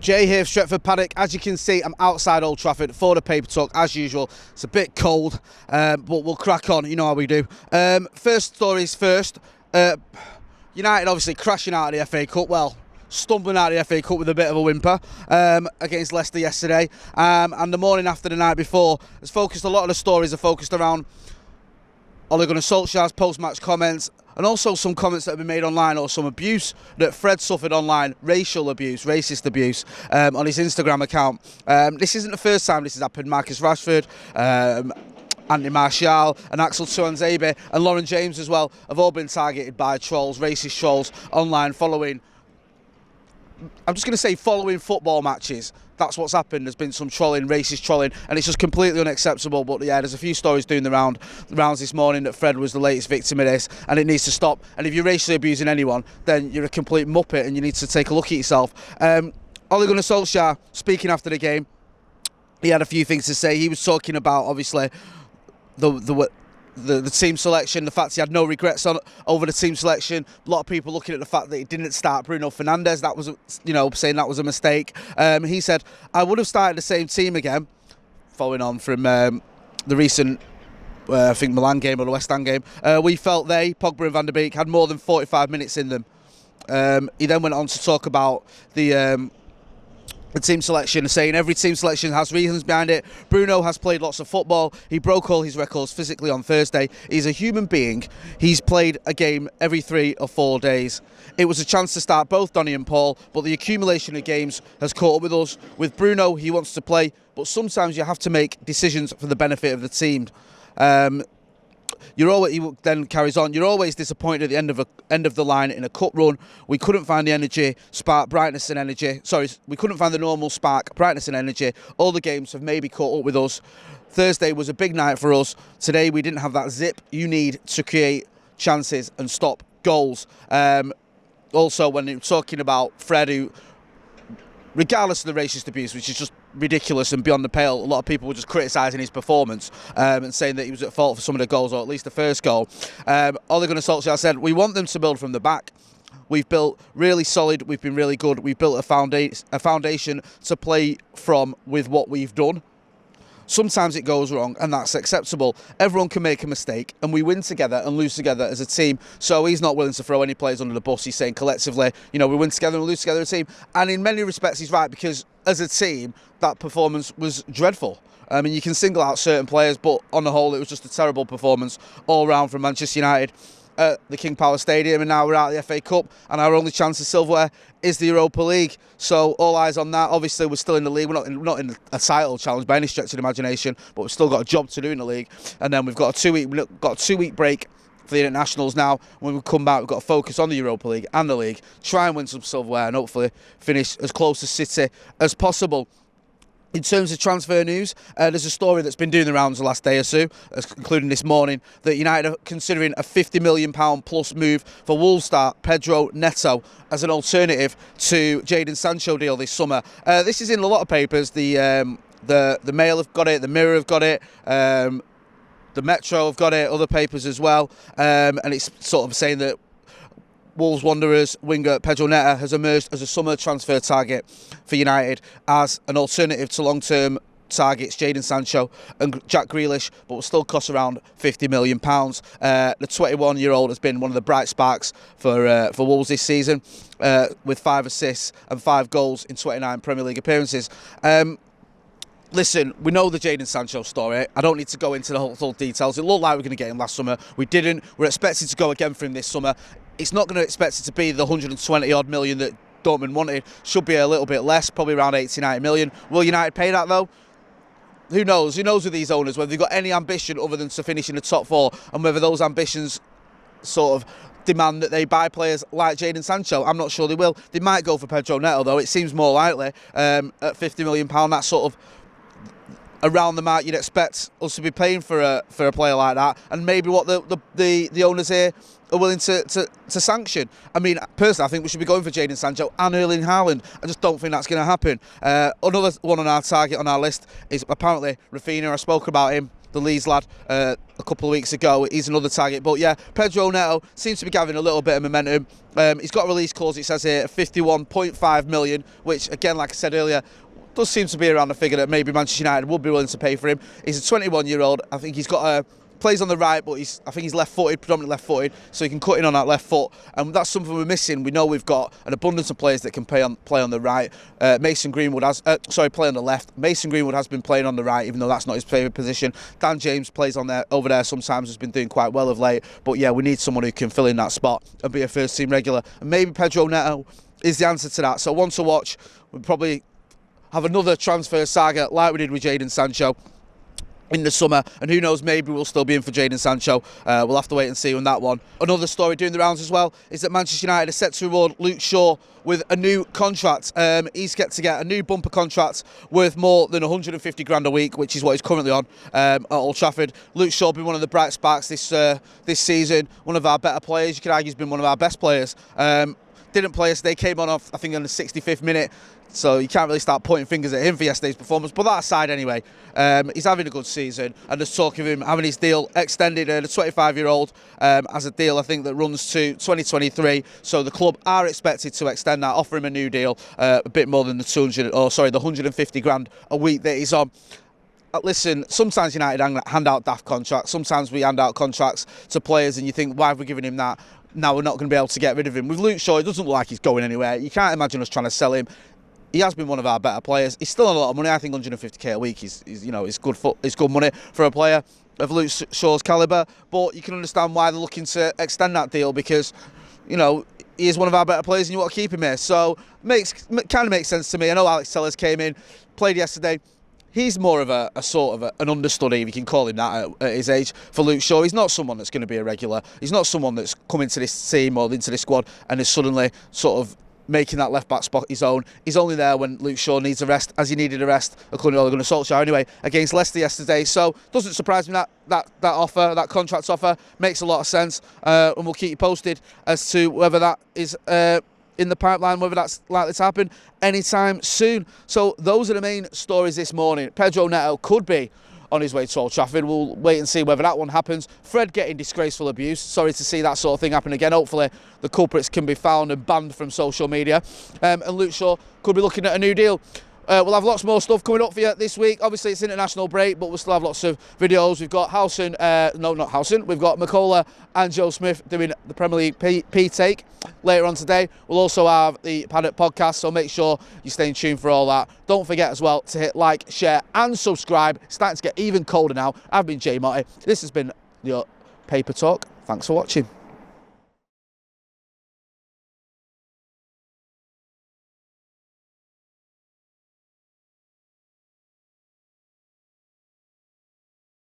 Jay here, Stretford, Paddock. As you can see, I'm outside Old Trafford for the paper talk, as usual. It's a bit cold, but we'll crack on. You know how we do. First stories first. United obviously crashing out of the FA Cup. Well, stumbling out of the FA Cup with a bit of a whimper against Leicester yesterday. And the morning after, the night before, a lot of the stories are focused around Ole Gunnar Solskjaer's post-match comments, and also some comments that have been made online, or some abuse that Fred suffered online, racist abuse on his Instagram account. This isn't the first time this has happened. Marcus Rashford, Anthony Martial and Axel Tuanzebe and Lauren James as well have all been targeted by trolls, racist trolls online following football matches. That's what's happened. There's been some trolling, racist trolling, and it's just completely unacceptable. But yeah, there's a few stories doing the rounds this morning that Fred was the latest victim of this, and it needs to stop. And if you're racially abusing anyone, then you're a complete muppet, and you need to take a look at yourself. Ole Gunnar Solskjaer, speaking after the game, he had a few things to say. He was talking about, obviously, the team selection, the fact he had no regrets over the team selection. A lot of people looking at the fact that he didn't start Bruno Fernandes. That was, saying that was a mistake. He said, I would have started the same team again, following on from the recent, I think, Milan game or the West Ham game. We felt Pogba and Van der Beek, had more than 45 minutes in them. He then went on to talk about the team selection, saying every team selection has reasons behind it. Bruno has played lots of football. He broke all his records physically on Thursday. He's a human being. He's played a game every 3 or 4 days. It was a chance to start both Donny and Paul, but the accumulation of games has caught up with us. With Bruno, he wants to play, but sometimes you have to make decisions for the benefit of the team. He then carries on. You're always disappointed at the end of the line in a cup run. We couldn't find the energy, spark, brightness and energy. We couldn't find the normal spark, brightness and energy. All the games have maybe caught up with us. Thursday was a big night for us. Today we didn't have that zip you need to create chances and stop goals. Also, when you're talking about Fred, who, regardless of the racist abuse, which is just ridiculous and beyond the pale, a lot of people were just criticising his performance and saying that he was at fault for some of the goals, or at least the first goal. Ole Gunnar Solskjaer said, we want them to build from the back. We've built really solid, we've been really good, we've built a foundation to play from with what we've done. Sometimes it goes wrong, and that's acceptable. Everyone can make a mistake, and we win together and lose together as a team. So he's not willing to throw any players under the bus. He's saying collectively, we win together and lose together as a team. And in many respects, he's right, because as a team, that performance was dreadful. I mean, you can single out certain players, but on the whole, it was just a terrible performance all round from Manchester United at the King Power Stadium, and now we're out of the FA Cup, and our only chance of silverware is the Europa League. So all eyes on that. Obviously, we're still in the league. We're not in a title challenge by any stretch of the imagination, but we've still got a job to do in the league. And then we've got a 2-week break for the internationals now. When we come back, we've got to focus on the Europa League and the league, try and win some silverware, and hopefully finish as close to City as possible. In terms of transfer news, there's a story that's been doing the rounds the last day or so, including this morning, that United are considering a £50 million plus move for Wolves star Pedro Neto as an alternative to Jaden Sancho deal this summer. This is in a lot of papers. The Mail have got it, the Mirror have got it, the Metro have got it, other papers as well, and it's sort of saying that Wolves Wanderers winger Pedro Neto has emerged as a summer transfer target for United as an alternative to long-term targets Jaden Sancho and Jack Grealish, but will still cost around £50 million. The 21-year-old has been one of the bright sparks for Wolves this season, with 5 assists and 5 goals in 29 Premier League appearances. Listen, we know the Jaden Sancho story. I don't need to go into the whole details. It looked like we were going to get him last summer. We didn't. We're expected to go again for him this summer. It's not going to expect it to be the 120-odd million that Dortmund wanted. Should be a little bit less, probably around 80-90 million. Will United pay that, though? Who knows? Who knows with these owners, whether they've got any ambition other than to finish in the top 4, and whether those ambitions sort of demand that they buy players like Jaden Sancho. I'm not sure they will. They might go for Pedro Neto, though. It seems more likely at £50 million. That's sort of around the mark you'd expect us to be paying for a player like that, and maybe what the owners here are willing to sanction. I mean, personally, I think we should be going for Jaden Sancho and Erling Haaland. I just don't think that's going to happen. Another one on our target on our list is apparently Rafinha. I spoke about him, the Leeds lad, a couple of weeks ago. He's another target. But yeah, Pedro Neto seems to be gathering a little bit of momentum. He's got a release clause, it says here, 51.5 million, which again, like I said earlier, does seem to be around the figure that maybe Manchester United would be willing to pay for him. He's a 21-year-old. I think he's got plays on the right, but I think he's left-footed, predominantly left-footed, so he can cut in on that left foot, and that's something we're missing. We know we've got an abundance of players that can play on the right. Mason Greenwood play on the left. Mason Greenwood has been playing on the right, even though that's not his favourite position. Dan James plays over there sometimes, has been doing quite well of late, but yeah, we need someone who can fill in that spot and be a first-team regular, and maybe Pedro Neto is the answer to that. So one to watch. We'll probably have another transfer saga like we did with Jaden Sancho in the summer, and who knows, maybe we'll still be in for Jaden Sancho. We'll have to wait and see on that one. Another story doing the rounds as well is that Manchester United are set to reward Luke Shaw with a new contract. He's get to get a new bumper contract worth more than 150 grand a week, which is what he's currently on at Old Trafford. Luke Shaw been one of the bright sparks this season, one of our better players. You could argue he's been one of our best players. Didn't play yesterday, came on off, I think, on the 65th minute. So you can't really start pointing fingers at him for yesterday's performance. But that aside anyway, he's having a good season. And there's talk of him having his deal extended, the 25-year-old, as a deal, I think, that runs to 2023. So the club are expected to extend that, offer him a new deal, a bit more than the 150 grand a week that he's on. Listen, sometimes United hand out daft contracts. Sometimes we hand out contracts to players and you think, why have we given him that? Now we're not going to be able to get rid of him. With Luke Shaw, it doesn't look like he's going anywhere. You can't imagine us trying to sell him. He has been one of our better players. He's still on a lot of money. I think 150k a week is good money for a player of Luke Shaw's calibre. But you can understand why they're looking to extend that deal, because he is one of our better players and you want to keep him here. So kind of makes sense to me. I know Alex Tellers came in, played yesterday. He's more of a sort of an understudy, if you can call him that, at his age, for Luke Shaw. He's not someone that's going to be a regular. He's not someone that's come into this team or into this squad and is suddenly sort of making that left-back spot his own. He's only there when Luke Shaw needs a rest, as he needed a rest, according to Ole Gunnar Solskjaer anyway, against Leicester yesterday. So doesn't surprise me that contract offer makes a lot of sense, and we'll keep you posted as to whether that is in the pipeline, whether that's likely to happen anytime soon. So those are the main stories this morning. Pedro Neto could be on his way to Old Trafford. We'll wait and see whether that one happens. Fred getting disgraceful abuse. Sorry to see that sort of thing happen again. Hopefully the culprits can be found and banned from social media. And Luke Shaw could be looking at a new deal. We'll have lots more stuff coming up for you this week. Obviously, it's international break, but we'll still have lots of videos. We've got We've got McCullough and Joe Smith doing the Premier League P-Take later on today. We'll also have the Paddock podcast, so make sure you stay in tune for all that. Don't forget as well to hit like, share and subscribe. It's starting to get even colder now. I've been Jay Motti. This has been your Paper Talk. Thanks for watching.